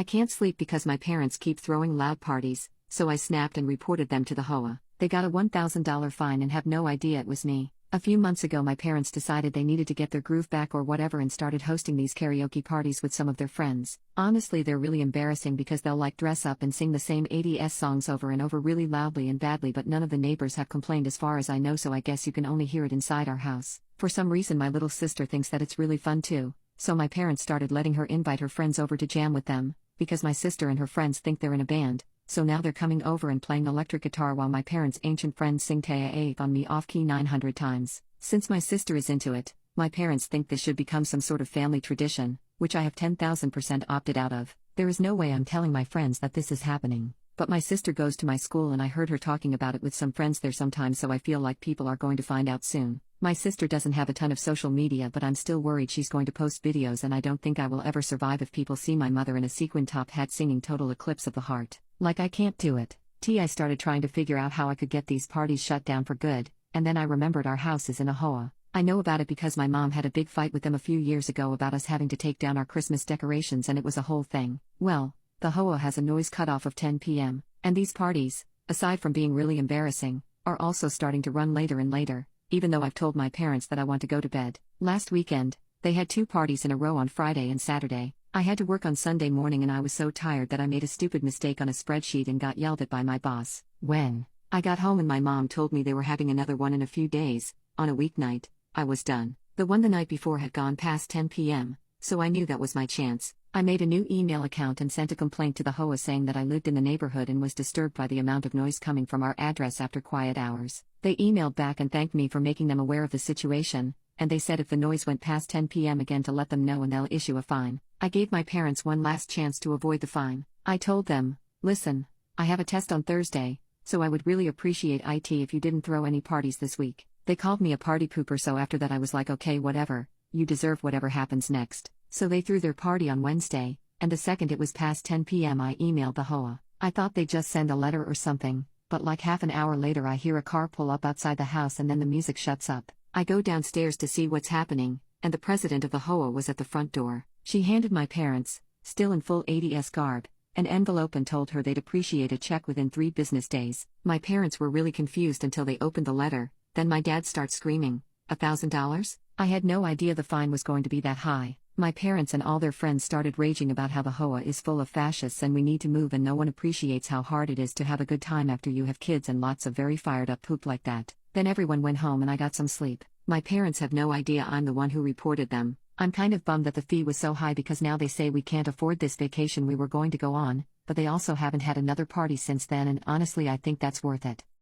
I can't sleep because my parents keep throwing loud parties, so I snapped and reported them to the HOA. They got a $1,000 fine and have no idea it was me. A few months ago my parents decided they needed to get their groove back or whatever and started hosting these karaoke parties with some of their friends. Honestly, they're really embarrassing because they'll dress up and sing the same 80s songs over and over really loudly and badly, but none of the neighbors have complained as far as I know, so I guess you can only hear it inside our house. For some reason my little sister thinks that it's really fun too, so my parents started letting her invite her friends over to jam with them, because my sister and her friends think they're in a band. So now they're coming over and playing electric guitar while my parents' ancient friends sing Taya 8 on me off-key 900 times. Since my sister is into it, my parents think this should become some sort of family tradition, which I have 10,000% opted out of. There is no way I'm telling my friends that this is happening. But my sister goes to my school and I heard her talking about it with some friends there sometimes, so I feel like people are going to find out soon. My sister doesn't have a ton of social media, but I'm still worried she's going to post videos, and I don't think I will ever survive if people see my mother in a sequin top hat singing Total Eclipse of the Heart. I can't do it. I started trying to figure out how I could get these parties shut down for good, and then I remembered our house is in a HOA. I know about it because my mom had a big fight with them a few years ago about us having to take down our Christmas decorations, and it was a whole thing. Well, the HOA has a noise cutoff of 10 p.m., and these parties, aside from being really embarrassing, are also starting to run later and later, even though I've told my parents that I want to go to bed. Last weekend, they had 2 parties in a row on Friday and Saturday. I had to work on Sunday morning and I was so tired that I made a stupid mistake on a spreadsheet and got yelled at by my boss. When I got home and my mom told me they were having another one in a few days, on a weeknight, I was done. The one the night before had gone past 10 p.m., so I knew that was my chance. I made a new email account and sent a complaint to the HOA saying that I lived in the neighborhood and was disturbed by the amount of noise coming from our address after quiet hours. They emailed back and thanked me for making them aware of the situation, and they said if the noise went past 10 p.m. again to let them know and they'll issue a fine. I gave my parents one last chance to avoid the fine. I told them, listen, I have a test on Thursday, so I would really appreciate it if you didn't throw any parties this week. They called me a party pooper, so after that I was like, okay, whatever, you deserve whatever happens next. So they threw their party on Wednesday, and the second it was past 10 p.m. I emailed the HOA. I thought they'd just send a letter or something, but half an hour later I hear a car pull up outside the house and then the music shuts up. I go downstairs to see what's happening, and the president of the HOA was at the front door. She handed my parents, still in full 80s garb, an envelope and told her they'd appreciate a check within 3 business days. My parents were really confused until they opened the letter. Then my dad starts screaming, $1,000? I had no idea the fine was going to be that high. My parents and all their friends started raging about how the HOA is full of fascists and we need to move, and no one appreciates how hard it is to have a good time after you have kids and lots of very fired up poop like that. Then everyone went home and I got some sleep. My parents have no idea I'm the one who reported them. I'm kind of bummed that the fee was so high because now they say we can't afford this vacation we were going to go on, but they also haven't had another party since then, and honestly I think that's worth it.